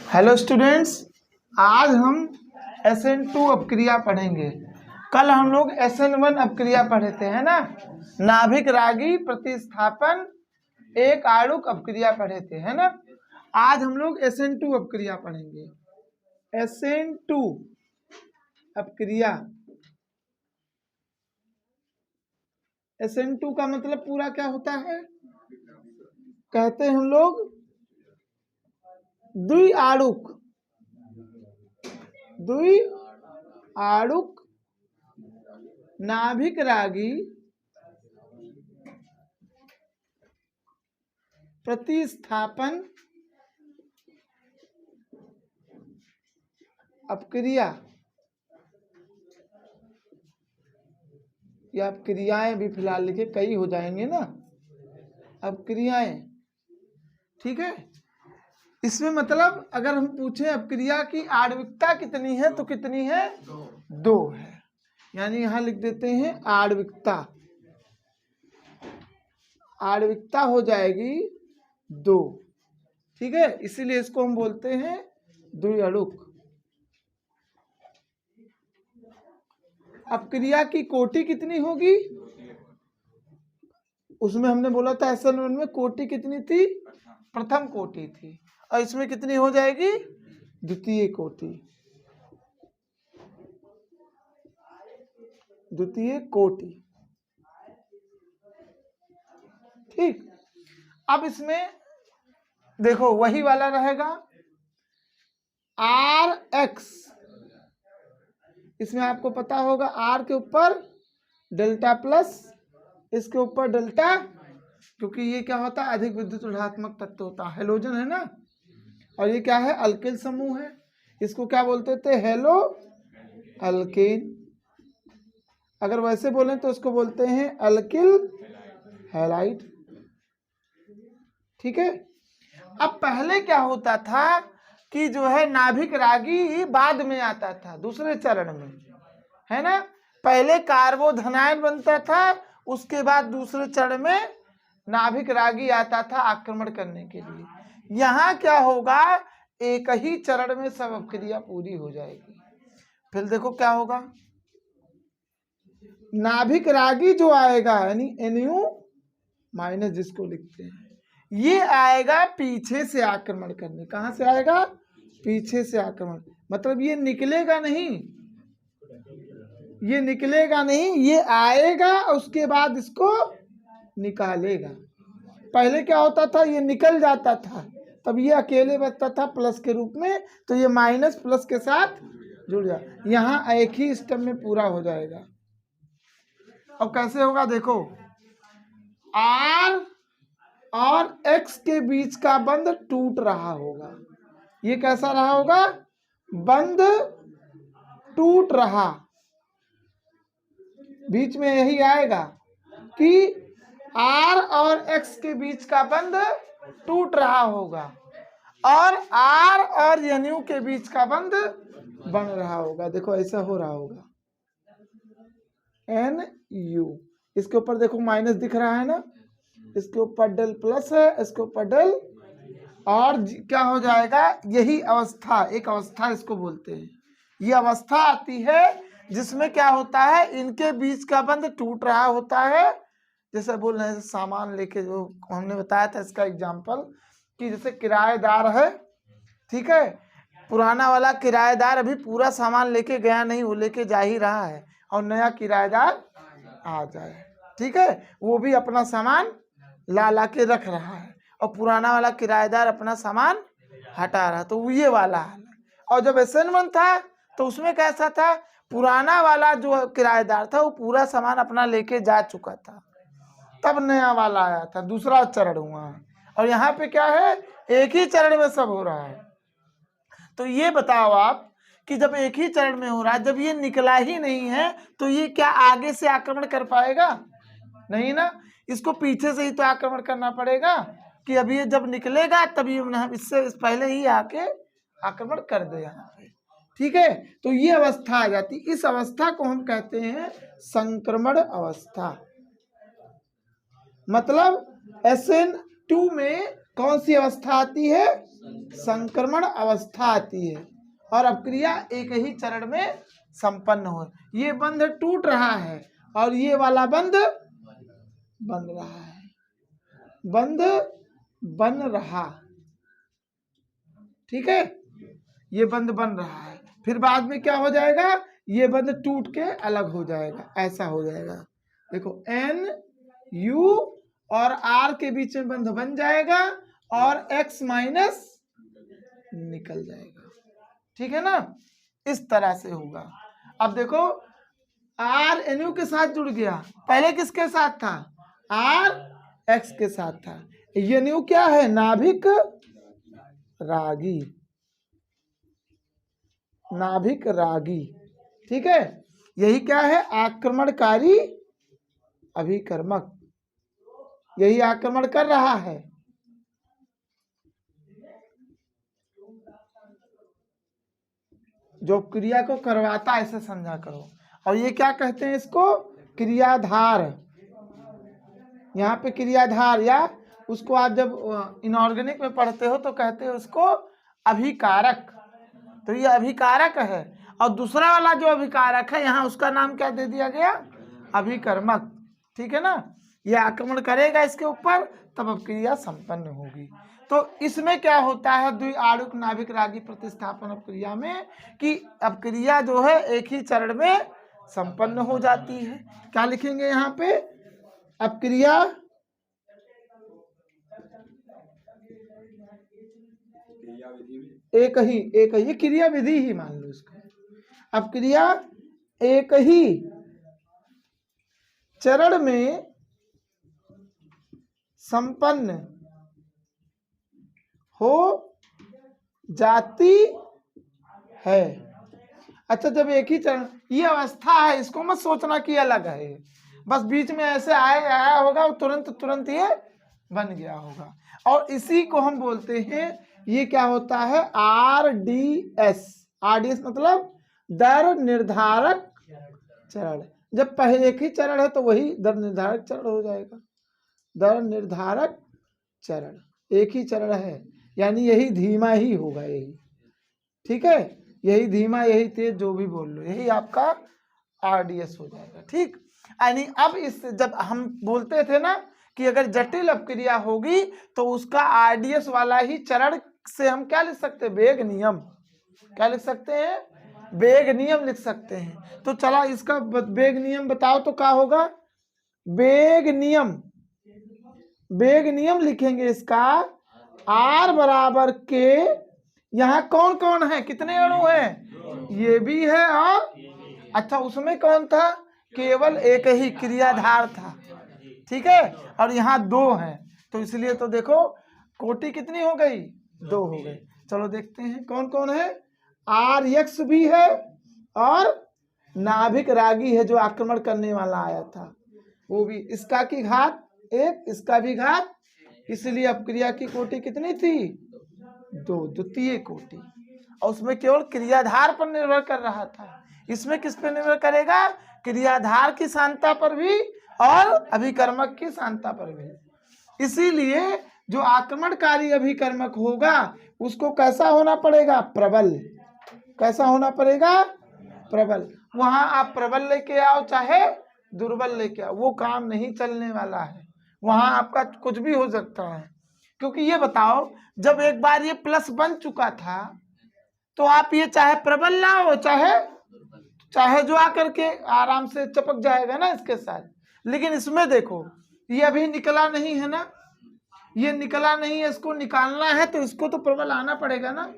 Hello students, आज हम SN2 अपक्रिया पढ़ेंगे। कल हम लोग SN1 अपक्रिया पढ़े थे, है ना। नाभिक रागी प्रतिस्थापन एक आणुक अपक्रिया पढ़े थे, है ना। आज हम लोग SN2 अपक्रिया पढ़ेंगे। SN2 अपक्रिया, SN2 का मतलब पूरा क्या होता है, कहते हैं हम लोग द्विआणुक नाभिक रागी प्रतिस्थापन अपक्रिया, या अपक्रियाएं भी फिलहाल लिखे, कई हो जाएंगे ना अपक्रियाएं, ठीक है। इसमें मतलब अगर हम पूछें अपक्रिया की आणविकता कितनी है तो कितनी है, 2 है। यानी यहां लिख देते हैं आणविकता हो जाएगी 2, ठीक है। इसीलिए इसको हम बोलते हैं द्विअणुक। अपक्रिया की कोटि कितनी होगी, उसमें हमने बोला था SN1 में कोटि कितनी थी, प्रथम कोटि थी, और इसमें कितनी हो जाएगी, द्वितीय कोटि, ठीक। अब इसमें देखो वही वाला रहेगा RX, इसमें आपको पता होगा R के ऊपर डेल्टा प्लस, इसके ऊपर डेल्टा, क्योंकि ये क्या होता है, अधिक विद्युत ऋणात्मक तत्व होता है, हेलोजन है ना, और ये क्या है, अल्किल समूह है। इसको क्या बोलते थे, हेलो अल्केन। अगर वैसे बोलें तो इसको बोलते हैं अल्किल हैलाइड, ठीक है। अब पहले क्या होता था कि जो है नाभिक रागी बाद में आता था, दूसरे चरण में, है ना। पहले कार्बोधनायन बनता था, उसके बाद दूसरे चरण में नाभिक रागी आता था आक्रमण करने के लिए। यहाँ क्या होगा, एक ही चरण में सब अपक्रिया पूरी हो जाएगी। फिर देखो क्या होगा, नाभिक रागी जो आएगा यानी Nu माइनस जिसको लिखते हैं, ये आएगा पीछे से आक्रमण करने। कहां से आएगा, पीछे से आक्रमण, मतलब ये निकलेगा नहीं, ये आएगा उसके बाद इसको निकालेगा। पहले क्या होता था, ये निकल जाता था, तब ये अकेले बचता था प्लस के रूप में, तो ये माइनस प्लस के साथ जुड़ जाए, यहाँ एक ही स्टेप में पूरा हो जाएगा। अब कैसे होगा देखो, R और X के बीच का बंध टूट रहा होगा। ये कैसा रहा होगा, बंध टूट रहा, बीच में यही आएगा कि R और X के बीच का बंध टूट रहा होगा, और R और Nu के बीच का बंध बन रहा होगा। देखो ऐसा हो रहा होगा, Nu, इसके ऊपर देखो माइनस दिख रहा है ना, इसके ऊपर डेल प्लस है, इसके ऊपर डेल, और क्या हो जाएगा, यही अवस्था, एक अवस्था इसको बोलते हैं। ये अवस्था आती है जिसमें क्या होता है, इनके बीच का बंध टूट रहा होता है। जैसे बोल रहे हैं सामान लेके, जो हमने बताया था इसका एग्जाम्पल, कि जैसे किराएदार है, ठीक है, पुराना वाला किराएदार अभी पूरा सामान लेके गया नहीं, वो लेके जा ही रहा है, और नया किराएदार आ जाए, ठीक है, वो भी अपना सामान ला के रख रहा है, और पुराना वाला किराएदार अपना सामान हटा रहा, तो ये वाला है। और जब SN1 था तो उसमें कैसा था, पुराना वाला जो किराएदार था वो पूरा सामान अपना लेके जा चुका था, तब नया वाला आया था, दूसरा चरण हुआ है। और यहाँ पे क्या है, एक ही चरण में सब हो रहा है। तो ये बताओ आप कि जब एक ही चरण में हो रहा है, जब ये निकला ही नहीं है, तो ये क्या आगे से आक्रमण कर पाएगा, नहीं ना। इसको पीछे से ही तो आक्रमण करना पड़ेगा, कि अभी ये जब निकलेगा तभी इससे पहले ही आके आक्रमण कर दे यहाँ पे, ठीक है। तो ये अवस्था आ जाती, इस अवस्था को हम कहते हैं संक्रमण अवस्था। मतलब SN2 में कौन सी अवस्था आती है, संक्रमण अवस्था आती है और अपक्रिया एक ही चरण में संपन्न हो। ये बंध टूट रहा है और ये वाला बंध बन रहा है, बंध बन रहा, ठीक है, ये बंध बन रहा है। फिर बाद में क्या हो जाएगा, ये बंध टूट के अलग हो जाएगा, ऐसा हो जाएगा। देखो N U और R के बीच में बंध बन जाएगा और X माइनस निकल जाएगा, ठीक है ना, इस तरह से होगा। अब देखो R NU के साथ जुड़ गया, पहले किसके साथ था, R X के साथ था। ये NU क्या है, नाभिक रागी, नाभिक रागी, ठीक है। यही क्या है, आक्रमणकारी अभिकर्मक, यही आक्रमण कर रहा है। जो क्रिया को करवाता है ऐसे समझा करो। और ये क्या कहते हैं इसको, क्रियाधार। यहाँ पे क्रियाधार, या उसको आप जब इनऑर्गेनिक में पढ़ते हो तो कहते हैं उसको अभिकारक। तो ये अभिकारक है और दूसरा वाला जो अभिकारक है यहाँ उसका नाम क्या दे दिया गया, अभिकर्मक, ठीक है ना। ये आक्रमण करेगा इसके ऊपर तब अपक्रिया संपन्न होगी। तो इसमें क्या होता है द्विआड़ुक नाभिक रागी प्रतिस्थापन अपक्रिया में कि अपक्रिया जो है एक ही चरण में संपन्न हो जाती है। क्या लिखेंगे यहाँ पे, अपक्रिया एक ही, ये क्रिया विधि ही मान लो इसको। अपक्रिया एक ही चरण में संपन्न हो जाती है। अच्छा, जब एक ही चरण, ये अवस्था है, इसको मत सोचना कि अलग है, बस बीच में ऐसे आया होगा और तुरंत ये बन गया होगा। और इसी को हम बोलते हैं, ये क्या होता है, RDS। RDS मतलब दर निर्धारक चरण। जब पहले एक ही चरण है तो वही दर निर्धारक चरण हो जाएगा। दर निर्धारक चरण एक ही चरण है, यानी यही धीमा ही होगा, यही, ठीक है, यही धीमा यही तेज जो भी बोल लो, यही आपका RDS हो जाएगा, ठीक। यानी अब इस जब हम बोलते थे ना कि अगर जटिल अपक्रिया होगी तो उसका RDS वाला ही चरण से हम क्या लिख सकते हैं, वेग नियम। क्या लिख सकते हैं, वेग नियम लिख सकते हैं। तो चला इसका वेग नियम बताओ तो क्या होगा, वेग नियम, वेग नियम लिखेंगे इसका R बराबर K। यहाँ कौन कौन है, कितने अणु हैं, ये भी है और अच्छा उसमें कौन था, केवल एक ही क्रियाधार था, ठीक है, और यहाँ दो हैं, तो इसलिए तो देखो कोटि कितनी हो गई, दो हो गई। चलो देखते हैं कौन कौन है, RX भी है और नाभिक रागी है जो आक्रमण करने वाला आया था वो भी, इसका की घात एक, इसका भी घात, इसलिए अपक्रिया की कोटि कितनी थी, दो, द्वितीय कोटि। और उसमें केवल क्रियाधार पर निर्भर कर रहा था, इसमें किस पर निर्भर करेगा, क्रियाधार की सांता पर भी और अभिकर्मक की सांता पर भी। इसीलिए जो आक्रमणकारी अभिकर्मक होगा उसको कैसा होना पड़ेगा, प्रबल। कैसा होना पड़ेगा, प्रबल। वहां आप प्रबल लेके आओ चाहे दुर्बल लेके आओ, वो काम नहीं चलने वाला है, वहां आपका कुछ भी हो सकता है। क्योंकि ये बताओ जब एक बार ये प्लस बन चुका था तो आप ये चाहे प्रबल लाओ चाहे जो आकर के आराम से चपक जाएगा ना इसके साथ। लेकिन इसमें देखो ये अभी निकला नहीं है ना, ये निकला नहीं है, इसको निकालना है तो इसको तो प्रबल आना पड़ेगा ना।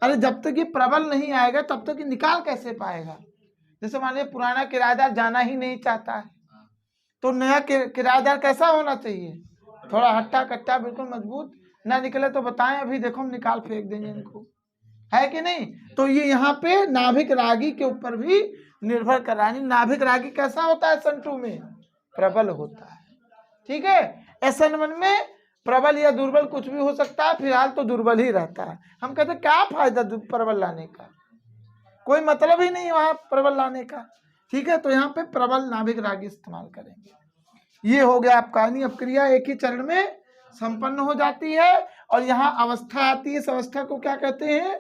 अरे जब तक ये प्रबल नहीं आएगा तब तक ये निकाल कैसे पाएगा। जैसे मान लीजिए पुराना किराएदार जाना ही नहीं चाहता है तो नया किराएदार कैसा होना चाहिए, थोड़ा हट्टा कट्टा बिल्कुल मजबूत। ना निकले तो बताएं, अभी देखो हम निकाल फेंक देंगे इनको, है कि नहीं। तो ये यहाँ पे नाभिक रागी के ऊपर भी निर्भर कर रहा है। नाभिक रागी कैसा होता है, SN2 में प्रबल होता है, ठीक है। SN1 में प्रबल या दुर्बल कुछ भी हो सकता है, फिलहाल तो दुर्बल ही रहता है। हम कहते हैं क्या फायदा प्रबल लाने का, कोई मतलब ही नहीं वहां प्रबल लाने का, ठीक है। तो यहाँ पे प्रबल नाभिक रागी इस्तेमाल करेंगे। ये हो गया आपका, अपक्रिया एक ही चरण में संपन्न हो जाती है और यहाँ अवस्था आती है, इस अवस्था को क्या कहते हैं?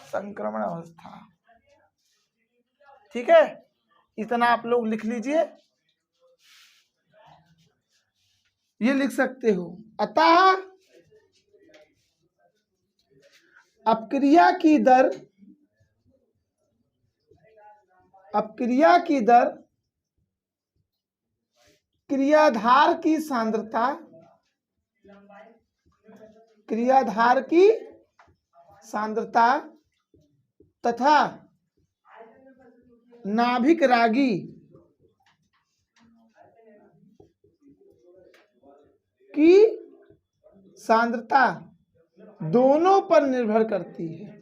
संक्रमण अवस्था। ठीक है, इतना आप लोग लिख लीजिए, ये लिख सकते हो। अतः अपक्रिया की दर क्रियाधार की सांद्रता तथा नाभिक रागी की सांद्रता दोनों पर निर्भर करती है।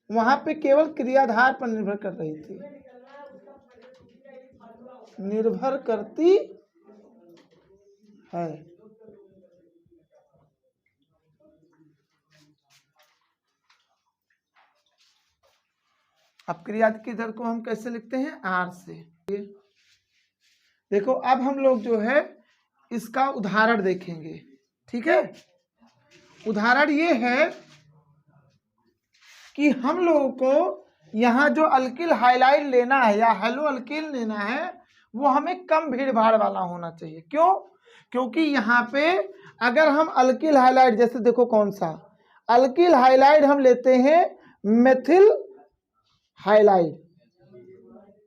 वहां पे केवल क्रियाधार पर निर्भर कर रही थी, निर्भर करती है। अब क्रिया की दर को हम कैसे लिखते हैं? आर से। देखो अब हम लोग जो है इसका उदाहरण देखेंगे। ठीक है, उदाहरण ये है कि हम लोगों को यहाँ जो अल्किल हाइलाइड लेना है या हेलो अल्किल लेना है, वो हमें कम भीड़ भाड़ वाला होना चाहिए। क्यों? क्योंकि यहाँ पे अगर हम अल्किल हाइलाइड, जैसे देखो कौन सा अल्किल हाइलाइड हम लेते हैं, मेथिल हाइलाइड।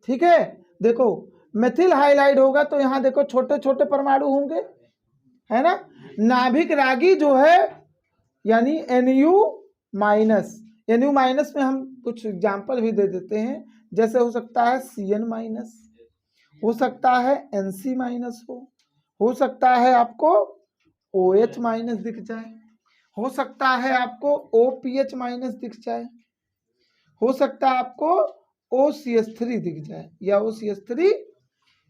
ठीक है, देखो मेथिल हाइलाइड होगा तो यहाँ देखो छोटे छोटे परमाणु होंगे, है ना। नाभिक रागी जो है यानी NU माइनस में हम कुछ एग्जाम्पल भी दे देते हैं, जैसे हो सकता है CN माइनस, हो सकता है NC माइनस, हो सकता है आपको OH माइनस दिख जाए, हो सकता है आपको OPH माइनस दिख जाए, हो सकता है आपको OCH3 दिख जाए या OCH3,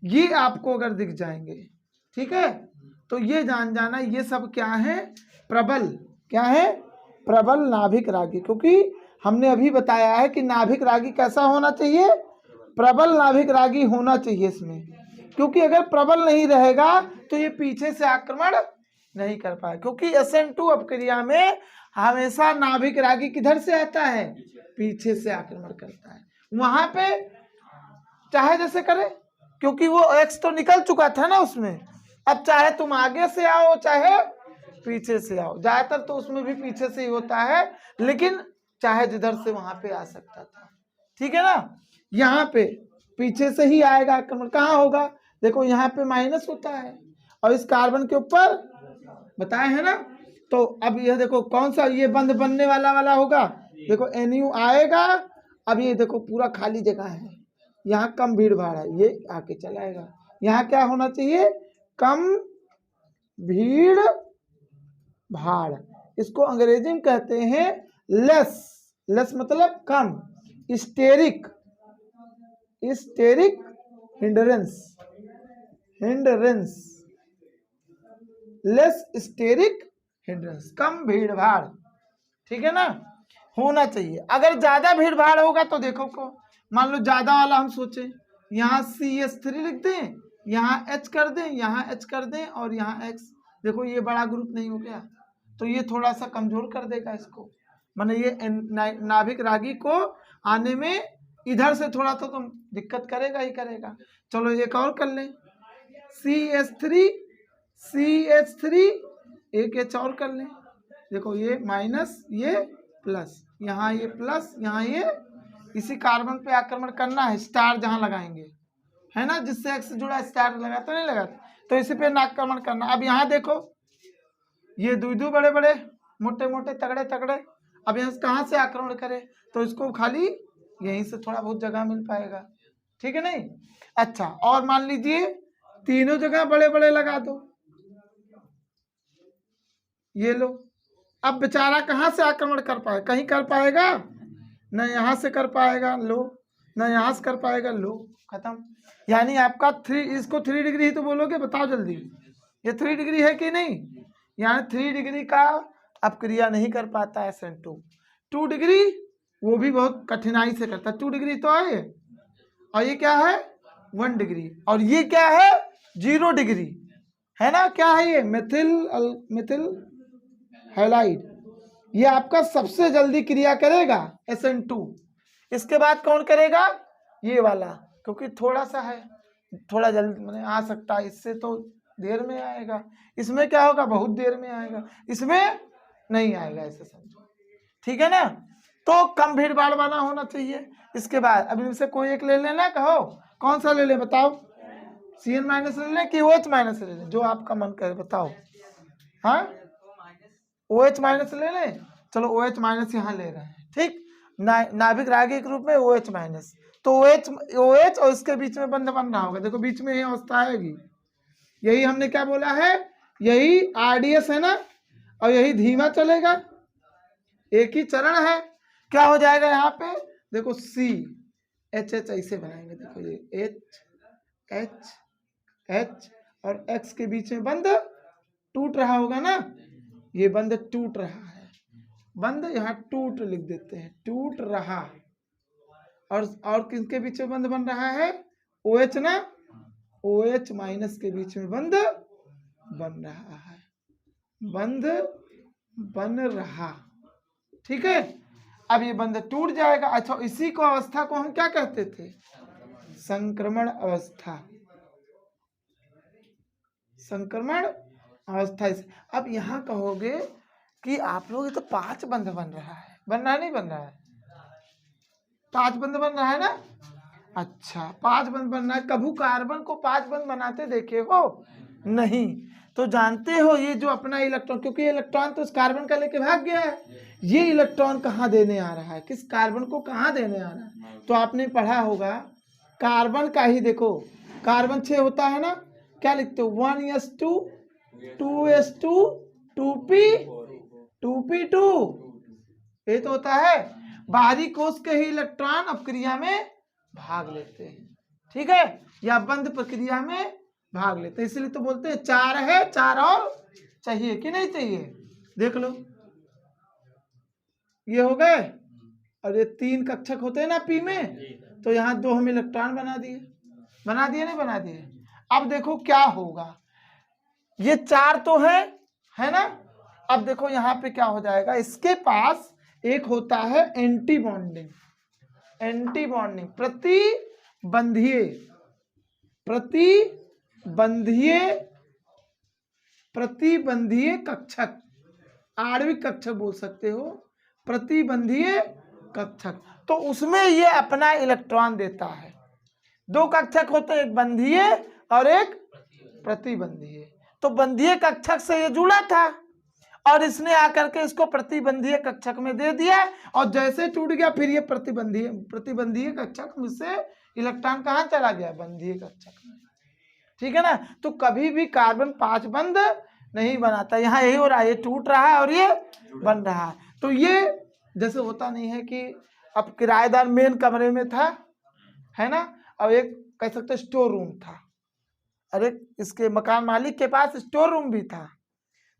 ये आपको अगर दिख जाएंगे, ठीक है, तो ये जान जाना ये सब क्या है? प्रबल। क्या है? प्रबल नाभिक रागी। क्योंकि हमने अभी बताया है कि नाभिक रागी कैसा होना चाहिए? प्रबल नाभिक रागी होना चाहिए इसमें, क्योंकि अगर प्रबल नहीं रहेगा तो ये पीछे से आक्रमण नहीं कर पाए। क्योंकि SN2 अपक्रिया में हमेशा नाभिक रागी किधर से आता है? पीछे से आक्रमण करता है। वहां पे चाहे जैसे करे, क्योंकि वो X तो निकल चुका था ना उसमें, अब चाहे तुम आगे से आओ चाहे पीछे से आओ, ज्यादातर तो उसमें भी पीछे से ही होता है, लेकिन चाहे जिधर से वहां पे आ सकता था। ठीक है ना, यहाँ पे पीछे से ही आएगा आक्रमण। कहाँ होगा? देखो यहाँ पे माइनस होता है और इस कार्बन के ऊपर बताए है ना, तो अब यह देखो कौन सा ये बंद बनने वाला होगा। देखो NU आएगा, अब ये देखो पूरा खाली जगह है, यहाँ कम भीड़ भाड़ है, ये आके चलाएगा। यहाँ क्या होना चाहिए? कम भीड़ भाड़। इसको अंग्रेजी में कहते हैं लेस। लेस मतलब कम। Steric hindrance, less steric hindrance, कम भीड़ भाड़। ठीक है ना, होना चाहिए। अगर ज्यादा भीड़ भाड़ होगा तो देखो को मान लो ज्यादा वाला हम सोचे, यहाँ CH3 लिख दें, यहाँ H कर दें, यहाँ H कर दें और यहाँ X। देखो ये बड़ा ग्रुप नहीं हो गया, तो ये थोड़ा सा कमजोर कर देगा इसको, माने ये नाभिक रागी को आने में इधर से थोड़ा तो तुम दिक्कत करेगा ही करेगा। चलो एक और कर लें, CH3 एक H और कर लें। देखो ये माइनस ये प्लस, यहाँ ये प्लस यहाँ ये, इसी कार्बन पे आक्रमण करना है। स्टार जहां लगाएंगे है ना, जिससे X से जुड़ा स्टार लगाता नहीं लगाता, तो इसी पे आक्रमण करना। अब यहाँ देखो ये दो बड़े बड़े मोटे मोटे तगड़े तगड़े, अब यहाँ कहाँ से आक्रमण करे? तो इसको खाली यहीं से थोड़ा बहुत जगह मिल पाएगा। ठीक है नहीं? अच्छा, और मान लीजिए तीनों जगह बड़े बड़े लगा दो, ये लो। अब बेचारा कहाँ से आक्रमण कर पाए? कहीं कर पाएगा? न यहाँ से कर पाएगा, लो, न यहाँ से कर पाएगा, लो, खत्म। यानी आपका 3, इसको 3 डिग्री ही तो बोलोगे, बताओ जल्दी, ये 3 डिग्री है कि नहीं? यानी 3 डिग्री का अपक्रिया नहीं कर पाता है SN2। 2 डिग्री वो भी बहुत कठिनाई से करता है, 2 डिग्री तो है, और ये क्या है? 1 डिग्री, और ये क्या है? 0 डिग्री, है ना। क्या है ये? मिथिल हैलाइड, ये आपका सबसे जल्दी क्रिया करेगा SN2। इसके बाद कौन करेगा, ये वाला, क्योंकि थोड़ा सा है, थोड़ा जल्दी मैंने आ सकता है, इससे तो देर में आएगा, इसमें क्या होगा बहुत देर में आएगा, इसमें नहीं आएगा, ऐसे समझो, ठीक है ना। तो कम भीड़ भाड़ वाला होना चाहिए। इसके बाद अब इनसे कोई एक ले लेना, कहो कौन सा ले ले बताओ, CN माइनस ले लें कि OH माइनस ले लें, जो आपका मन करे बताओ। हाँ OH माइनस ले लें, चलो OH माइनस यहाँ ले रहे हैं, ठीक। नाभिक रागी के रूप में OH माइनस, तो OH और इसके बीच में बंध बन रहा होगा, देखो बीच में ये अवस्था आएगी, यही हमने क्या बोला है, यही RDS है ना, और यही धीमा चलेगा, एक ही चरण है। क्या हो जाएगा यहाँ पे, देखो CH ऐसे बनाएंगे, देखो ये H और X के बीच में बंध टूट रहा होगा ना, ये बंध टूट रहा है, बंध यहाँ टूट लिख देते हैं, टूट रहा। और किसके बीच में बंध बन रहा है, OH ना, OH माइनस के बीच में बंध बन रहा है, बंध बन रहा, ठीक है। अब ये बंध टूट जाएगा। अच्छा, इसी को अवस्था को हम क्या कहते थे, संक्रमण अवस्था, संक्रमण अवस्था। अब यहाँ कहोगे कि आप लोग ये तो 5 बंध बन रहा है, बन रहा नहीं बन रहा है, 5 बंध बन रहा है ना। अच्छा 5 बंध बन रहा है, कभी कार्बन को 5 बंध बनाते देखे हो नहीं, तो जानते हो ये जो अपना इलेक्ट्रॉन, क्योंकि ये इलेक्ट्रॉन तो उस कार्बन का लेके भाग गया है, ये इलेक्ट्रॉन कहाँ देने आ रहा है, किस कार्बन को कहाँ देने आ रहा है, तो आपने पढ़ा होगा कार्बन का ही, देखो कार्बन 6 होता है ना, क्या लिखते हो 1s2 2s2 2p 2p2, ये तो होता है। बाहरी कोश के ही इलेक्ट्रॉन अपक्रिया में भाग लेते हैं, ठीक है, या बंध प्रक्रिया में भाग लेते हैं, इसलिए तो बोलते हैं 4 है, 4 और चाहिए कि नहीं चाहिए। देख लो ये हो गए, और ये 3 कक्षक होते हैं ना P में, तो यहाँ 2 हम इलेक्ट्रॉन बना दिए नहीं बना दिए। अब देखो क्या होगा, ये 4 तो है ना। अब देखो यहाँ पे क्या हो जाएगा, इसके पास एक होता है एंटी बॉन्डिंग, प्रतिबंधीय कक्षक, आणविक कक्षक बोल सकते हो, प्रतिबंधीय कक्षक, तो उसमें ये अपना इलेक्ट्रॉन देता है। 2 कक्षक होते हैं, एक बंधीय और एक प्रतिबंधीय, तो बंधीय कक्षक से ये जुड़ा था और इसने आकर के इसको प्रतिबंधीय कक्षक में दे दिया, और जैसे टूट गया फिर ये प्रतिबंधीय कक्षक में से इलेक्ट्रॉन कहाँ चला गया, बंधीय कक्षक में, ठीक है ना। तो कभी भी कार्बन 5 बंध नहीं बनाता, यहाँ यही हो रहा है, ये टूट रहा है और ये बन रहा है। तो ये जैसे होता नहीं है कि अब किराएदार मेन कमरे में था, है ना, अब एक कह सकते स्टोर रूम था, अरे इसके मकान मालिक के पास स्टोर रूम भी था,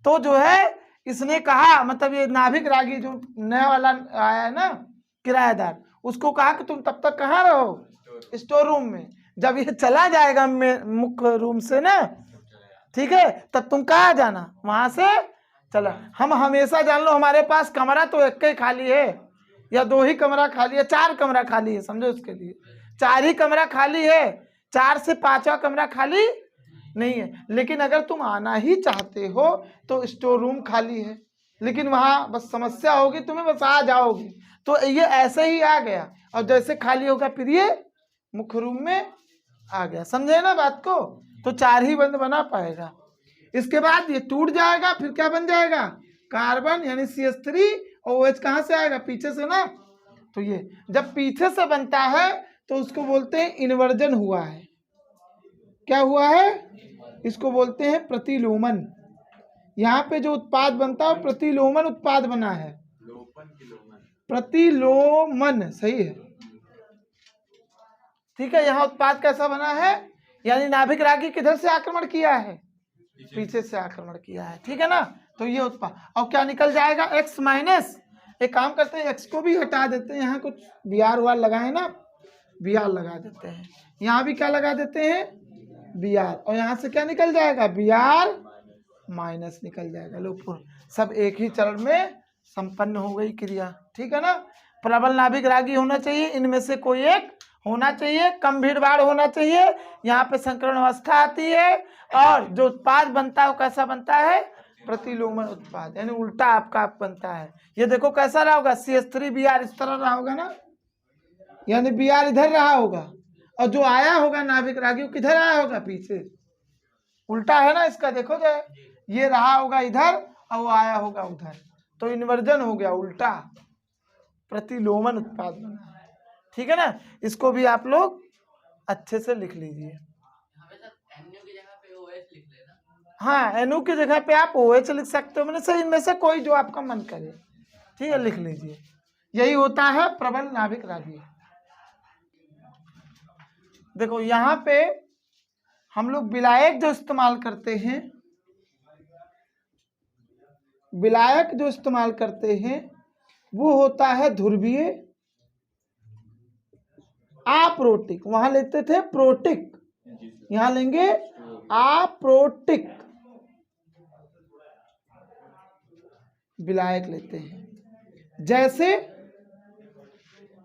तो जो है इसने कहा, मतलब ये नाभिक रागी जो नया वाला आया है ना किराएदार, उसको कहा कि तुम तब तक कहाँ रहो, स्टोर रूम में, जब ये चला जाएगा मुख्य रूम से ना, ठीक है, तब तुम कहाँ जाना, वहां से चला। हम हमेशा जान लो हमारे पास कमरा तो एक ही खाली है, या 2 ही कमरा खाली है, 4 कमरा खाली है, समझो उसके लिए 4 ही कमरा खाली है, 4 से 5वां कमरा खाली नहीं है। लेकिन अगर तुम आना ही चाहते हो तो स्टोर रूम खाली है, लेकिन वहां बस समस्या होगी, तुम्हें बस आ जाओगी, तो ये ऐसे ही आ गया, और जैसे खाली होगा फिर ये मुख्य रूम में आ गया, समझे ना बात को। तो 4 ही बंध बना पाएगा, इसके बाद ये टूट जाएगा, फिर क्या बन जाएगा, कार्बन यानी CH3, और OH कहाँ से आएगा, पीछे से ना। तो ये जब पीछे से बनता है तो उसको बोलते हैं इन्वर्जन हुआ है, क्या हुआ है, इसको बोलते हैं प्रतिलोमन। यहाँ पे जो उत्पाद बनता है प्रतिलोमन उत्पाद बना है, प्रतिलोमन सही है, ठीक है। यहाँ उत्पाद कैसा बना है, यानी नाभिक रागी किधर से आक्रमण किया है, पीछे से आक्रमण किया है, ठीक है ना। तो ये उत्पाद, और क्या निकल जाएगा, X माइनस, एक काम करते हैं X को भी हटा देते हैं, यहाँ कुछ Br लगाए ना, Br लगा देते हैं, यहाँ भी क्या लगा देते हैं Br, और यहाँ से क्या निकल जाएगा Br माइनस निकल जाएगा। लो सब एक ही चरण में संपन्न हो गई क्रिया, ठीक है ना। प्रबल नाभिक रागी होना चाहिए, इनमें से कोई एक होना चाहिए, कम भीड़ भाड़ होना चाहिए, यहाँ पे संकरण अवस्था आती है, और जो उत्पाद बनता है वो कैसा बनता है, प्रतिलोमन उत्पाद, यानी उल्टा आपका बनता है। ये देखो कैसा रहा होगा, CH3Br इस तरह रहा होगा ना, यानी Br इधर रहा होगा, और जो आया होगा नाभिक रागी वो किधर आया होगा, पीछे, उल्टा है ना इसका। देखो जो ये रहा होगा इधर और वो आया होगा उधर, तो इन्वर्जन हो गया, उल्टा प्रतिलोमन उत्पाद बना है, ठीक है ना। इसको भी आप लोग अच्छे से लिख लीजिए। हाँ, NU की जगह पे आप OH लिख सकते हो, मैंने से इनमें से कोई जो आपका मन करे, ठीक है, लिख लीजिए। यही होता है प्रबल नाभिक रागी। देखो यहाँ पे हम लोग विलायक जो इस्तेमाल करते हैं, विलायक जो इस्तेमाल करते हैं वो होता है ध्रुवीय अप्रोटिक। वहां लेते थे प्रोटिक, यहां लेंगे अप्रोटिक विलायक लेते हैं। जैसे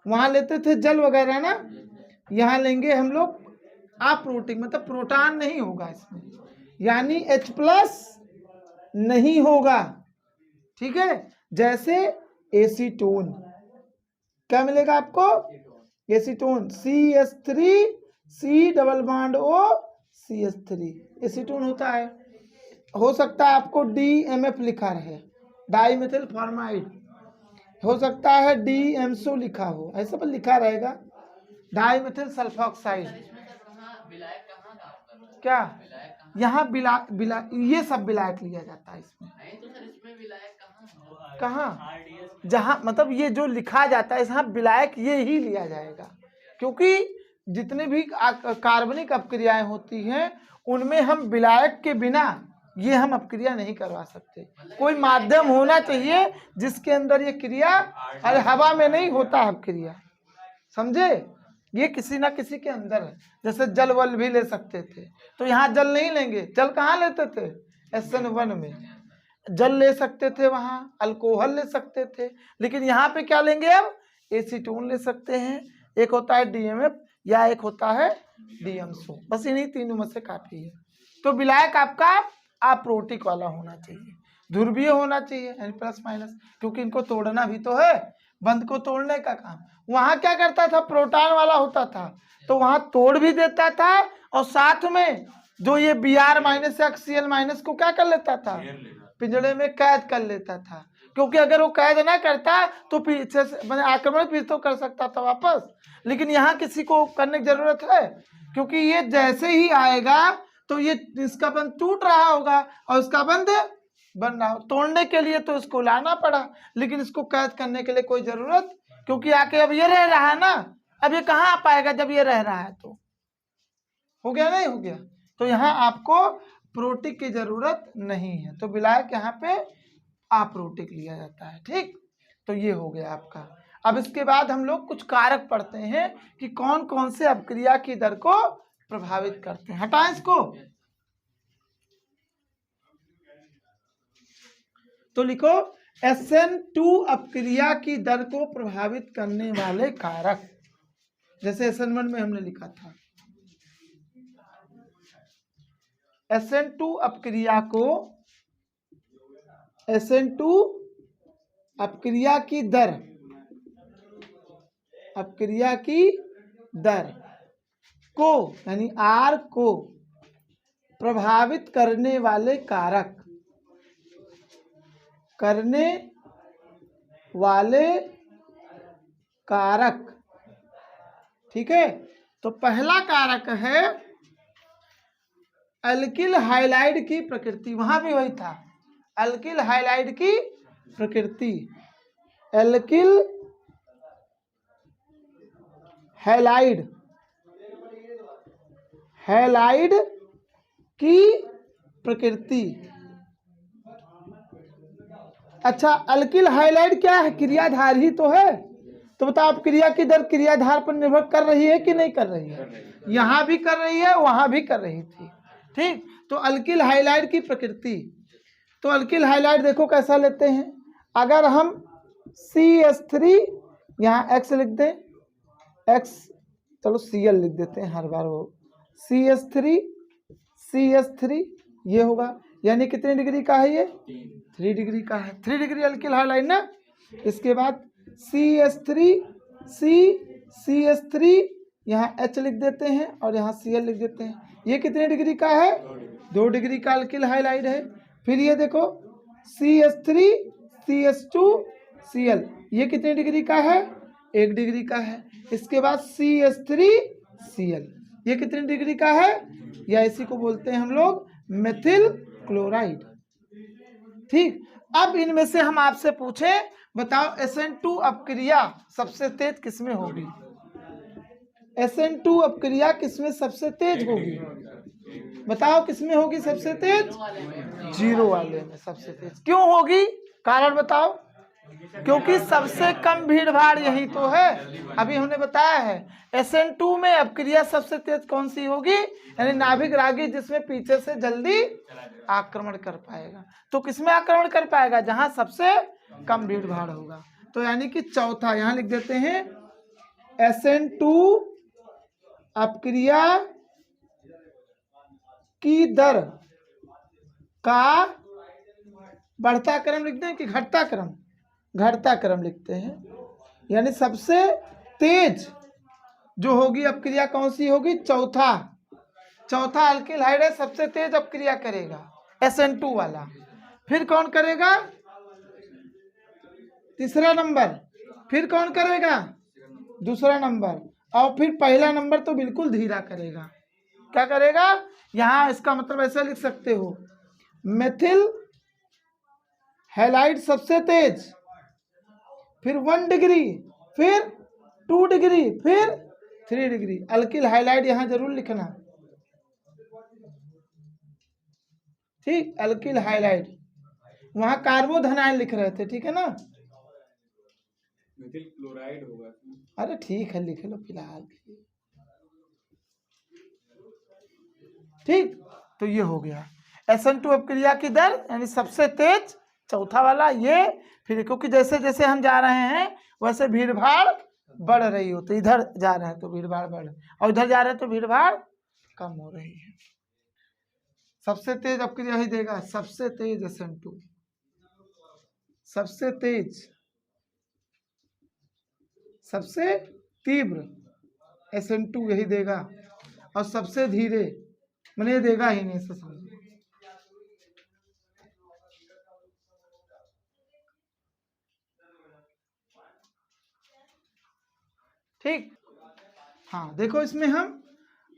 वहां लेते थे जल वगैरह ना, यहां लेंगे हम लोग अप्रोटिक, मतलब प्रोटॉन नहीं होगा इसमें, यानी H+ नहीं होगा, ठीक है। जैसे एसीटोन, क्या मिलेगा आपको, acetone, CH3 C double bond O CH3, acetone होता है। हो सकता है आपको DMF लिखा रहे, डाइमेथिल फॉर्माइड, हो सकता है DMSO लिखा हो, ऐसा पर लिखा रहेगा, डाइमेथिल सल्फोक्साइड। क्या यहाँ ये सब विलायक लिया जाता है इसमें, कहाँ, जहाँ मतलब ये जो लिखा जाता है यहाँ विलायक ये ही लिया जाएगा, क्योंकि जितने भी कार्बनिक अपक्रियाएं होती हैं उनमें हम विलायक के बिना ये हम अपक्रिया नहीं करवा सकते। कोई माध्यम होना चाहिए जिसके अंदर ये क्रिया, अरे हवा में नहीं होता अपक्रिया, समझे, ये किसी ना किसी के अंदर है। जैसे जल वल भी ले सकते थे, तो यहाँ जल नहीं लेंगे, जल कहाँ लेते थे, SN1 में जल ले सकते थे, वहाँ अल्कोहल ले सकते थे, लेकिन यहाँ पे क्या लेंगे, अब एसीटोन ले सकते हैं, एक होता है DMF या एक होता है DMSO, बस इन्हीं तीनों में से काफी है। तो विलायक आपका अप्रोटिक वाला होना चाहिए, ध्रुवीय होना चाहिए, यानी प्लस माइनस, क्योंकि इनको तोड़ना भी तो है, बंध को तोड़ने का काम। वहां क्या करता था, प्रोटॉन वाला होता था, तो वहां तोड़ भी देता था, और साथ में जो ये Br- या Cl- को क्या कर लेता था, पिंजड़े में कैद कर लेता था, क्योंकि अगर वो कैद ना करता तो पीछे से मैंने आक्रमण भी तो कर सकता था वापस, लेकिन यहाँ किसी को करने की जरूरत है, क्योंकि ये जैसे ही आएगा तो ये इसका बंध टूट रहा होगा और इसका बंध बन रहा हो, तोड़ने के लिए तो इसको लाना पड़ा, लेकिन इसको कैद करने के लिए कोई जरूरत, क्योंकि आके अब ये रह रहा है ना, अब ये कहाँ आ पाएगा जब ये रह रहा है, तो हो गया नहीं हो गया। तो यहाँ आपको प्रोटिक की जरूरत नहीं है, तो विलायक यहाँ पे अप्रोटिक लिया जाता है, ठीक। तो ये हो गया आपका। अब इसके बाद हम लोग कुछ कारक पढ़ते हैं कि कौन कौन से अपक्रिया की दर को प्रभावित करते हैं। हटाएं इसको, तो लिखो SN2 अपक्रिया की दर को प्रभावित करने वाले कारक, जैसे SN1 में हमने लिखा था, SN2 अपक्रिया को, SN2 अपक्रिया की दर, अपक्रिया की दर को यानी R को प्रभावित करने वाले कारक, करने वाले कारक, ठीक है। तो पहला कारक है अल्किल हाइलाइड की प्रकृति, वहां भी वही था, अल्किल हाइलाइड की प्रकृति, अल्किल हैलाइड, हैलाइड की प्रकृति। अच्छा, अल्किल हाइलाइड क्या है, क्रियाधार ही तो है, तो बताओ आप क्रिया की दर क्रियाधार पर निर्भर कर रही है कि नहीं कर रही है, यहाँ भी कर रही है, वहां भी कर रही थी, ठीक। तो अल्किल हाइलाइड की प्रकृति, तो अल्किल हाइलाइट देखो कैसा लेते हैं। अगर हम CH3 यहाँ X लिख दें, X चलो Cl लिख देते हैं हर बार, वो CH3 ये होगा, यानी कितने डिग्री का है ये? 3 डिग्री का है। 3 डिग्री अल्किल हाइलाइट ना। इसके बाद CH3 यहाँ H लिख देते हैं और यहाँ Cl लिख देते हैं। ये कितने डिग्री का है? 2 डिग्री का अल्किल हाइलाइट है। फिर ये देखो CH3 CH2 Cl, ये कितने डिग्री का है? 1 डिग्री का है। इसके बाद CH3 Cl, ये कितने डिग्री का है? या इसी को बोलते हैं हम लोग मेथिल क्लोराइड। ठीक, अब इनमें से हम आपसे पूछे बताओ SN2 अपक्रिया सबसे तेज किसमें होगी? SN2 अपक्रिया किसमें सबसे तेज होगी? बताओ किसमें होगी सबसे तेज? 0 वाले में सबसे तेज। क्यों होगी? कारण बताओ। क्योंकि सबसे कम भीड़ भाड़ यही तो है। अभी हमने बताया है SN2 में अपक्रिया सबसे तेज कौन सी होगी? यानी नाभिक रागी, जिसमें पीछे से जल्दी आक्रमण कर पाएगा। तो किसमें आक्रमण कर पाएगा? जहां सबसे कम भीड़ भाड़ होगा। तो यानी कि चौथा यहां लिख देते हैं SN2 अपक्रिया की दर का बढ़ता क्रम लिखते हैं कि घटता क्रम? घटता क्रम लिखते हैं। यानी सबसे तेज जो होगी अपक्रिया कौन सी होगी? चौथा अल्किल हाइड्राइड सबसे तेज अपक्रिया करेगा, SN2 वाला। फिर कौन करेगा? तीसरा नंबर। फिर कौन करेगा? दूसरा नंबर। और फिर पहला नंबर तो बिल्कुल धीरा करेगा। क्या करेगा? यहां इसका मतलब ऐसा लिख सकते हो, मेथिल हैलाइड सबसे तेज, फिर 1 डिग्री, फिर 2 डिग्री, फिर 3 डिग्री। अल्किल हाइलाइड यहां जरूर लिखना। ठीक, अल्किल हाइलाइड। वहां कार्बोधनाइल लिख रहे थे, ठीक है ना? मेथिल क्लोराइड होगा। अरे ठीक है, लिख लो फिलहाल। ठीक, तो ये हो गया SN2 अपक्रिया की दर, यानी सबसे तेज चौथा वाला ये। फिर क्योंकि जैसे जैसे हम जा रहे हैं वैसे भीड़ भाड़ बढ़ रही हो, तो इधर जा रहे हैं तो भीड़ भाड़ बढ़, और इधर जा रहे हैं तो भीड़ भाड़ कम हो रही है। सबसे तेज अपक्रिया ही देगा, सबसे तेज SN2, सबसे तेज, सबसे तीव्र SN2 यही देगा, और सबसे धीरे मैंने देगा ही नहीं, ऐसा समझो। ठीक, हाँ देखो इसमें हम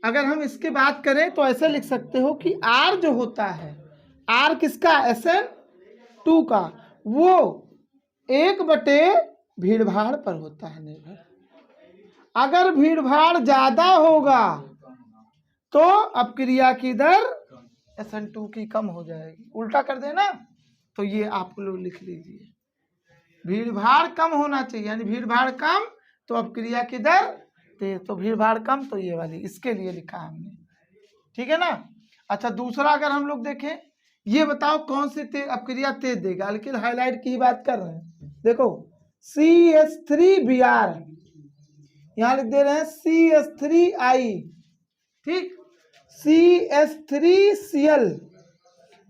अगर हम इसकी बात करें तो ऐसे लिख सकते हो कि R जो होता है, R किसका? SN2 का, वो 1/, भीड़ भाड़ पर होता है निर्भर। अगर भीड़ भाड़ ज्यादा होगा तो अपक्रिया की दर SN2 की कम हो जाएगी। उल्टा कर देना, तो ये आप लोग लिख लीजिए, भीड़ भाड़ कम होना चाहिए, यानी भीड़ भाड़ कम तो अपक्रिया की दर तेज, तो भीड़ भाड़ कम तो ये वाली, इसके लिए लिखा हमने। ठीक है ना? अच्छा, दूसरा अगर हम लोग देखें, ये बताओ कौन सी अपक्रिया तेज देगा? अल्किल हाइलाइड की ही बात कर रहे हैं। देखो CH3Br, यहां लिख दे रहे हैं CH3I, ठीक, CH3Cl,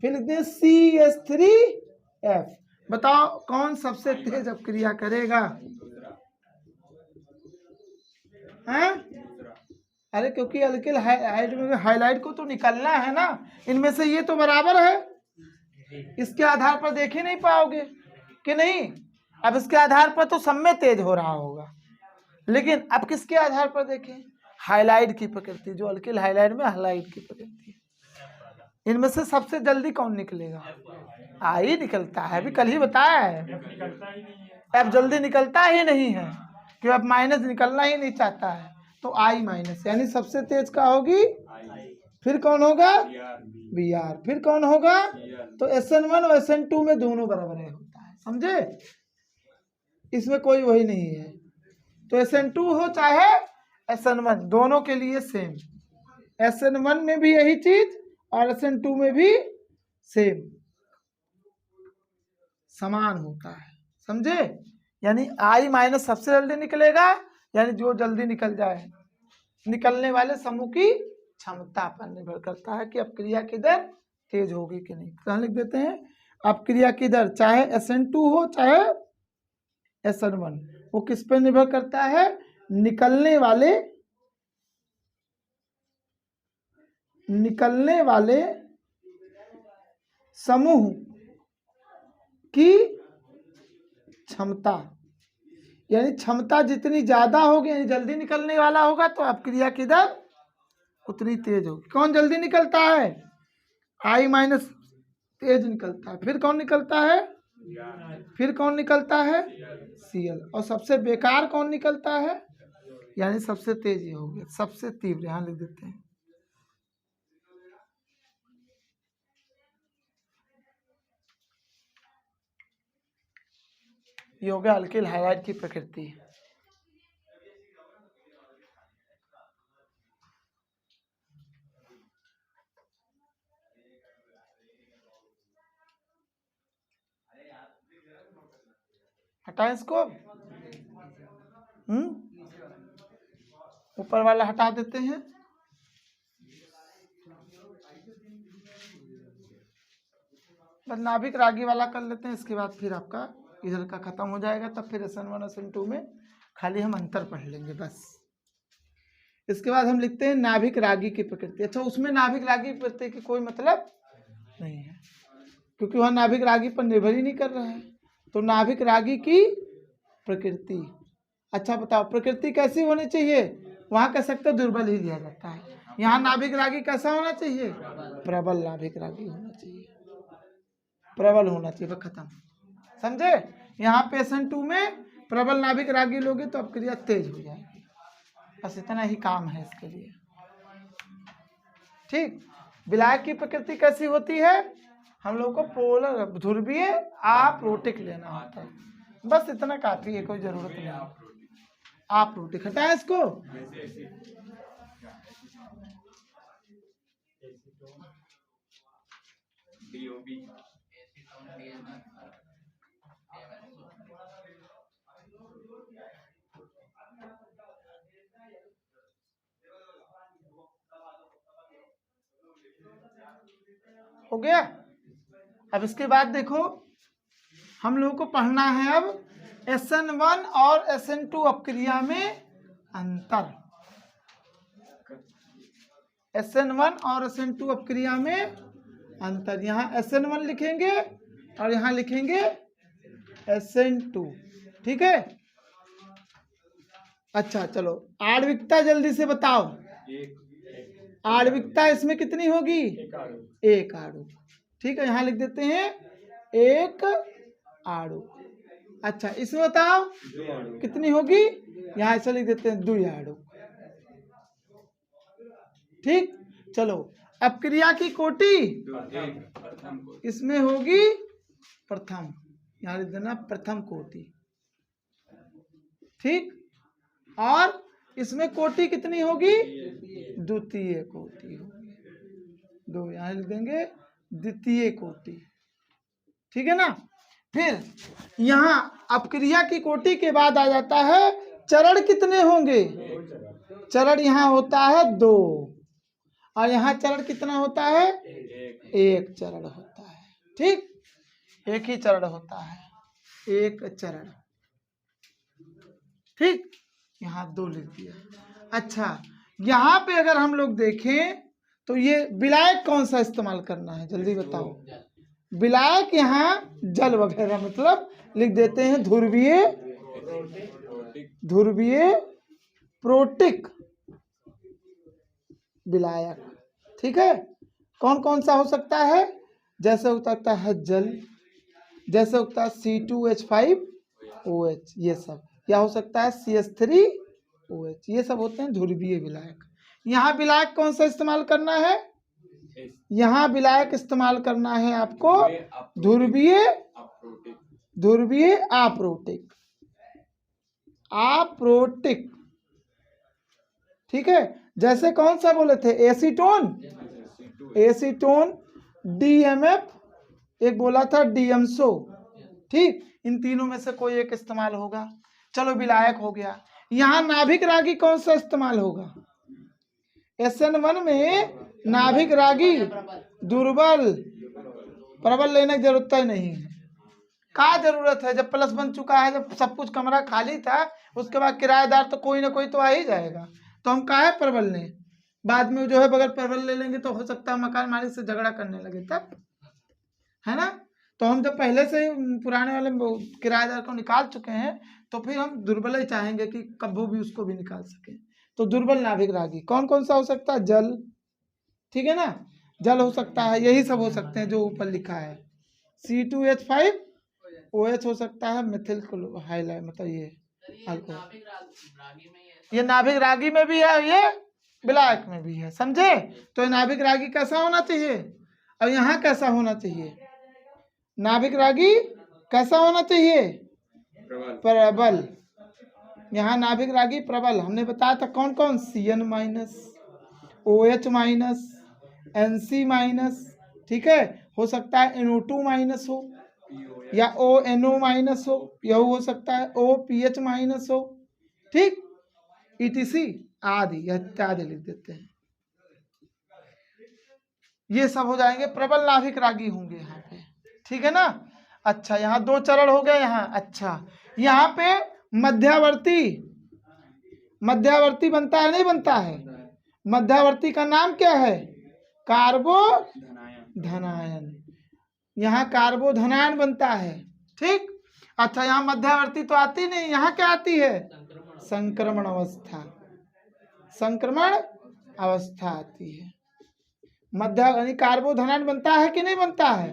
फिर लिख दे CH3F। बताओ कौन सबसे तेज अपक्रिया करेगा? हैं? अरे क्योंकि अल्किल हाइलाइट को तो निकलना है ना, इनमें से ये तो बराबर है, इसके आधार पर देख ही नहीं पाओगे कि नहीं? अब इसके आधार पर तो सब में तेज हो रहा होगा, लेकिन अब किसके आधार पर देखें? हाइलाइट की प्रकृति, जो अल्किल हाइलाइट में हाइलाइट की प्रकृति, इनमें से सबसे जल्दी कौन निकलेगा? आई निकलता है, अभी कल ही बताया है, अब जल्दी निकलता ही नहीं है, कि अब माइनस निकलना ही नहीं चाहता है, तो I-, यानी सबसे तेज का होगी। फिर कौन होगा? Br। फिर कौन होगा? तो SN1 और SN2 में दोनों बराबर होता है, समझे? इसमें कोई वही नहीं है। तो SN2 हो चाहे SN1, दोनों के लिए सेम। SN1 में भी यही चीज और SN2 में भी सेम। समान होता है, समझे? यानी I माइनस सबसे जल्दी निकलेगा, यानी जो जल्दी निकल जाए। निकलने वाले समूह की क्षमता पर निर्भर करता है कि अपक्रिया की दर तेज होगी कि नहीं। तो लिख देते हैं अपक्रिया की दर चाहे SN2 हो चाहे SN1, वो किस पर निर्भर करता है? निकलने वाले समूह की क्षमता, यानी क्षमता जितनी ज्यादा होगी, यानी जल्दी निकलने वाला होगा, तो अपक्रिया की दर उतनी तेज होगी। कौन जल्दी निकलता है? I माइनस तेज निकलता है। फिर कौन निकलता है? Cl। और सबसे बेकार कौन निकलता है? यानी सबसे तेज ये हो गया, सबसे तीव्र। यहां लिख देते हैं। ये हो गया अल्किल हाइड्राइड की प्रकृति। हटाएं इसको, ऊपर वाला हटा देते हैं। बस नाभिक रागी वाला कर लेते हैं, इसके बाद फिर आपका इधर का खत्म हो जाएगा। तब फिर SN1 SN2 में खाली हम अंतर पढ़ लेंगे बस। इसके बाद हम लिखते हैं नाभिक रागी की प्रकृति। अच्छा, उसमें नाभिक रागी की प्रकृति की कोई मतलब नहीं है, क्योंकि वह नाभिक रागी पर निर्भर ही नहीं कर रहा है। तो नाभिक रागी की प्रकृति, अच्छा बताओ प्रकृति कैसी होनी चाहिए? वहां कह सकते दुर्बल ही लिया जाता है, यहाँ नाभिक रागी कैसा होना चाहिए? प्रबल नाभिक रागी होना चाहिए, प्रबल होना चाहिए, खत्म। समझे? यहाँ पे SN2 में प्रबल नाभिक रागी लोगे तो अपक्रिया तेज हो जाएगी। बस इतना ही काम है इसके लिए, ठीक। विलायक की प्रकृति कैसी होती है? हम लोग को पोलर ध्रुवीय अप्रोटिक लेना होता है, बस इतना काफी है, कोई जरूरत नहीं है। अप्रोटिक हटाए इसको। हो गया। अब इसके बाद देखो हम लोगों को पढ़ना है अब SN1 और SN2 अपक्रिया में अंतर। SN1 और SN2 अपक्रिया में अंतर, यहाँ SN1 लिखेंगे और यहाँ लिखेंगे SN2, ठीक है। अच्छा चलो आणविकता जल्दी से बताओ। आणविकता इसमें कितनी होगी? एक आणु, ठीक है। यहाँ लिख देते हैं एक आणु। अच्छा इसमें बताओ कितनी होगी? यहाँ ऐसा लिख देते हैं द्वि आणु, ठीक। चलो अपक्रिया की कोटि इसमें होगी प्रथम, यहाँ लिख देना प्रथम कोटि, ठीक। और इसमें कोटि कितनी होगी? द्वितीय कोटि होगी, दो यहाँ लिख देंगे द्वितीय कोटि, ठीक है ना। फिर यहाँ अपक्रिया की कोटि के बाद आ जाता है चरण कितने होंगे? चरण यहाँ होता है 2 और यहाँ चरण कितना होता है? एक चरण होता है, ठीक। एक ही चरण होता है, एक चरण, ठीक। यहाँ 2 लिख दिया। अच्छा यहाँ पे अगर हम लोग देखें तो ये विलायक कौन सा इस्तेमाल करना है जल्दी बताओ। विलायक यहाँ जल वगैरह मतलब लिख देते हैं ध्रुवीय प्रोटिक विलायक, ठीक है। कौन कौन सा हो सकता है? जैसे हो सकता है जल, जैसे होता है C2H5OH ये सब, या हो सकता है CH3OH, ये सब होते हैं ध्रुवीय विलायक। यहाँ विलायक कौन सा इस्तेमाल करना है? यहाँ विलायक इस्तेमाल करना है आपको ध्रुवीय अप्रोटिक, ठीक है। जैसे कौन सा बोले थे? एसीटोन DMF, एक बोला था DMSO, ठीक, इन तीनों में से कोई एक इस्तेमाल होगा। चलो विलायक हो गया। यहाँ नाभिक रागी कौन सा इस्तेमाल होगा? SN1 में नाभिक रागी दुर्बल, प्रबल लेने की जरूरत ही नहीं है। क्या जरूरत है? जब प्लस बन चुका है, जब सब कुछ कमरा खाली था, उसके बाद किराएदार तो कोई ना कोई तो आ ही जाएगा, तो हम काहे प्रबल लें? बाद में जो है बगैर प्रबल ले लेंगे तो हो सकता है मकान मालिक से झगड़ा करने लगे, तब है ना। तो हम जब पहले से ही पुराने वाले किराएदार को निकाल चुके हैं, तो फिर हम दुर्बल ही चाहेंगे कि कभी भी उसको भी निकाल सके। तो दुर्बल नाभिक रागी कौन कौन सा हो सकता है? जल, ठीक है ना, जल हो सकता है, यही सब हो सकते हैं जो ऊपर लिखा है। C2H5OH हो सकता है, मिथिल हाइलाइट, मतलब ये अल्कोहल। ये नाभिक रागी में भी है, ये विलायक में भी है, समझे। तो ये नाभिक रागी कैसा होना चाहिए और यहाँ कैसा होना चाहिए? नाभिक रागी कैसा होना चाहिए? प्रबल। यहाँ नाभिक रागी प्रबल। हमने बताया था कौन कौन? CN-, OH-, NC-, ठीक है, हो सकता है NO2- हो या ONO- हो, यह हो सकता है OPH- हो, ठीक, ETC आदि इत्यादि लिख देते हैं। ये सब हो जाएंगे प्रबल नाभिक रागी होंगे यहाँ पे, ठीक है ना। अच्छा, यहाँ दो चरण हो गए यहाँ। अच्छा, यहाँ पे मध्यावर्ती बनता है नहीं बनता है? मध्यावर्ती का नाम क्या है? कार्बोधनायन। यहाँ कार्बोधनायन बनता है, ठीक। अच्छा, यहाँ मध्यावर्ती तो आती नहीं, यहाँ क्या आती है? संक्रमण अवस्था, संक्रमण अवस्था आती है। मध्य यानी कार्बोधनायन बनता है कि नहीं बनता है?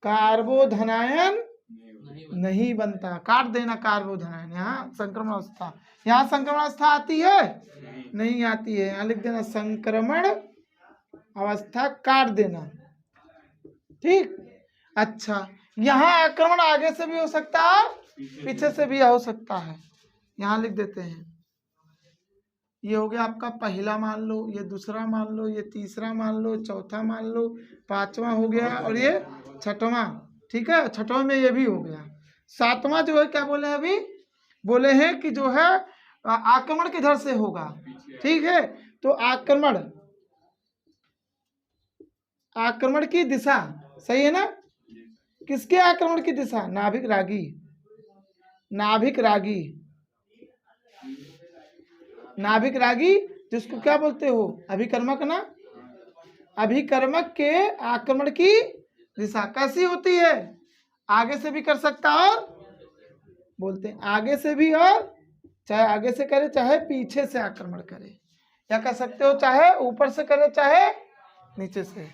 कार्बोधनायन नहीं बनता, काट देना कार्बोधनायन। यहाँ संक्रमण अवस्था, यहाँ संक्रमण अवस्था आती है? नहीं आती है, यहाँ लिख देना संक्रमण अवस्था, काट देना, ठीक। अच्छा, यहाँ आक्रमण आगे से भी हो सकता है, पीछे से भी हो सकता है, यहाँ लिख देते हैं। ये हो गया आपका पहला मान लो, ये दूसरा मान लो, ये तीसरा मान लो, चौथा मान लो, पांचवा हो गया और ये छठवां, ठीक है। छठवां में ये भी हो गया। सातवां जो है क्या बोले हैं अभी? बोले हैं कि जो है आक्रमण किधर से होगा, ठीक है। तो आक्रमण की दिशा सही है ना? किसके आक्रमण की दिशा? नाभिक रागी, नाभिक रागी, नाभिक रागी जिसको क्या बोलते हो? अभिकर्मक ना। अभिकर्मक के आक्रमण की दिशा कैसी होती है? आगे से भी कर सकता और बोलते हैं आगे से भी, और चाहे आगे से करे चाहे पीछे से आक्रमण करे, या कह सकते हो चाहे ऊपर से करे चाहे नीचे से,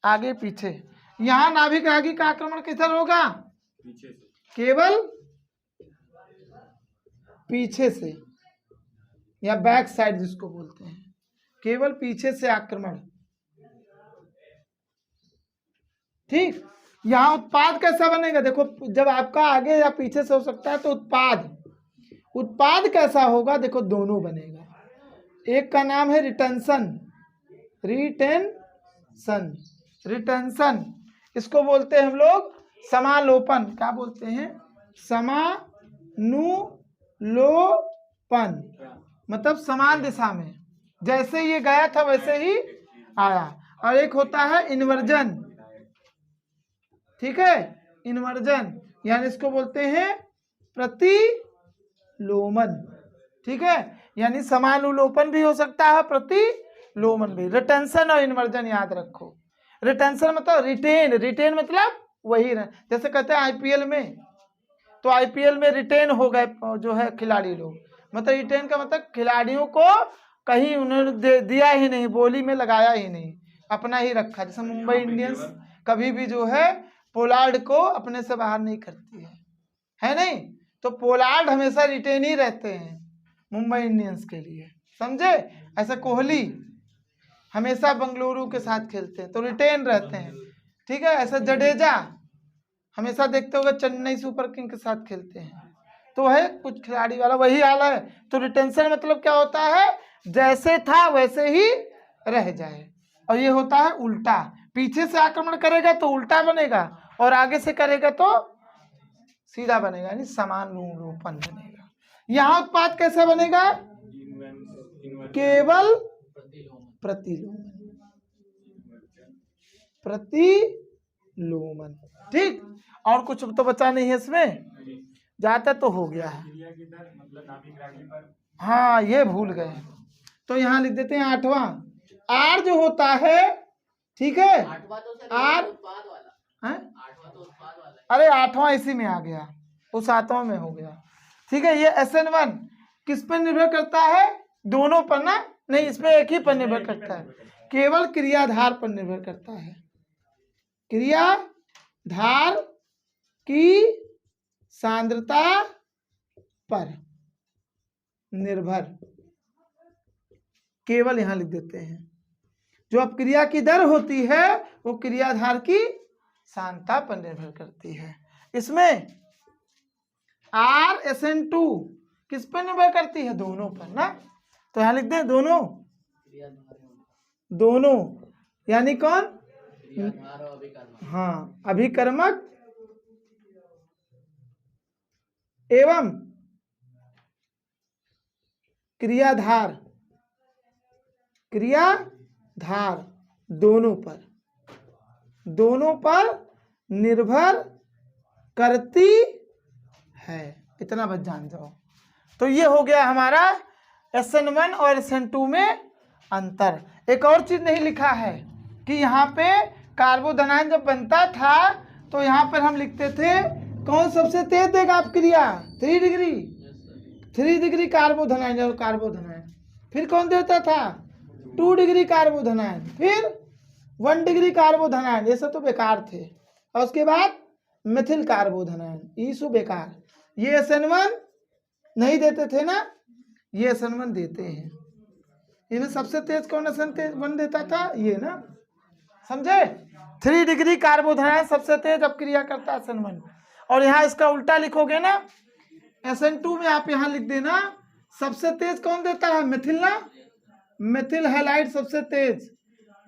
आगे पीछे। यहाँ नाभिक रागी का आक्रमण किधर होगा? पीछे से, केवल पीछे से, या बैक साइड जिसको बोलते हैं, केवल पीछे से आक्रमण, ठीक। यहाँ उत्पाद कैसा बनेगा? देखो, जब आपका आगे या पीछे से हो सकता है तो उत्पाद कैसा होगा? देखो, दोनों बनेगा। एक का नाम है रिटेंशन, रिटेंशन, इसको बोलते हैं हम लोग समालोपन। क्या बोलते हैं? समानुलोपन, मतलब समान दिशा में, जैसे ये गया था वैसे ही आया। और एक होता है इन्वर्जन, ठीक है, इन्वर्जन, यानी इसको बोलते हैं प्रतिलोमन, ठीक है। यानी समानुलोपन भी हो सकता है, प्रतिलोमन भी। रिटेंशन और इन्वर्जन याद रखो। रिटेंशन मतलब रिटेन मतलब वही, जैसे कहते हैं IPL में, तो IPL में रिटेन हो गए जो है खिलाड़ी लोग, मतलब रिटेन का मतलब खिलाड़ियों को कहीं उन्होंने दिया ही नहीं, बोली में लगाया ही नहीं, अपना ही रखा। जैसे मुंबई इंडियंस कभी भी जो है पोलार्ड को अपने से बाहर नहीं करती है नहीं, तो पोलार्ड हमेशा रिटेन ही रहते हैं मुंबई इंडियंस के लिए, समझे। ऐसा कोहली हमेशा बेंगलुरु के साथ खेलते हैं तो रिटेन रहते हैं, ठीक है। ऐसा जडेजा हमेशा देखते होगे चेन्नई सुपर किंग के साथ खेलते हैं, तो है कुछ खिलाड़ी वाला वही हाल है। तो रिटेंशन मतलब क्या होता है? जैसे था वैसे ही रह जाए। और ये होता है उल्टा, पीछे से आक्रमण करेगा तो उल्टा बनेगा, और आगे से करेगा तो सीधा बनेगा, यानी समानुरूपण बनेगा। यहाँ उत्पाद कैसे बनेगा? केवल प्रतिलोमन, प्रतिलोमन। ठीक, और कुछ तो बचा नहीं है इसमें, जाता तो हो गया है। हाँ ये भूल गए, तो यहाँ लिख देते हैं 8वां। आर जो होता है, ठीक है, आर, अरे 8वां इसी में आ गया, उस 7वां में हो गया। ठीक है, ये SN1 किस पर निर्भर करता है? दोनों पर ना, नहीं इसमें एक ही पर निर्भर करता है, केवल क्रियाधार पर निर्भर करता है, क्रियाधार की सांद्रता पर निर्भर, केवल यहां लिख देते हैं। जो अब क्रिया की दर होती है वो क्रियाधार की सांद्रता पर निर्भर करती है। इसमें RSN2 किस पर निर्भर करती है? दोनों पर ना, तो यहां लिख दें दोनों, दोनों यानी कौन? हाँ, अभिकर्मक एवं क्रियाधार, क्रियाधार दोनों पर निर्भर करती है। इतना बस जान जाओ। तो ये हो गया हमारा SN1 और SN2 में अंतर। एक और चीज नहीं लिखा है कि यहाँ पे कार्बोधनायन जब बनता था तो यहाँ पर हम लिखते थे कौन सबसे तेज देगा आप क्रिया? 3 डिग्री, 3 डिग्री कार्बोधनायन और कार्बोधनायन। फिर कौन देता था? 2 डिग्री कार्बोधनायन, फिर 1 डिग्री कार्बोधनायन। ये सब तो बेकार थे। और उसके बाद मिथिल कार्बोधनायन, ये सब बेकार। ये SN1 नहीं देते थे ना, ये SN1 देते हैं। इनमें सबसे तेज कौन SN1 देता था? ये ना, समझे? 3 डिग्री कार्बोधनायन सबसे तेज अब क्रिया करता है SN1। और यहाँ इसका उल्टा लिखोगे ना, SN2 में आप यहाँ लिख देना सबसे तेज कौन देता है? मिथिल ना, मिथिल हैलाइड सबसे तेज,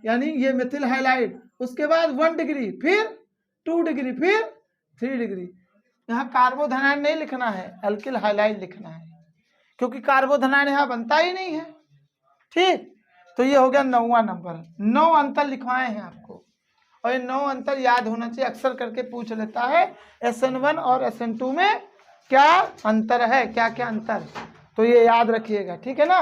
यानी ये मिथिल हैलाइड। उसके बाद 1 डिग्री, फिर 2 डिग्री, फिर 3 डिग्री। यहाँ कार्बोधनायन नहीं लिखना है, अल्किल हैलाइड लिखना है, क्योंकि कार्बोधनायन यहाँ बनता ही नहीं है। ठीक, तो ये हो गया 9वां नंबर। 9 अंतर लिखवाए हैं आपको, और ये 9 अंतर याद होना चाहिए। अक्सर करके पूछ लेता है SN1 और SN2 में क्या अंतर है, क्या क्या अंतर, तो ये याद रखिएगा। ठीक है ना।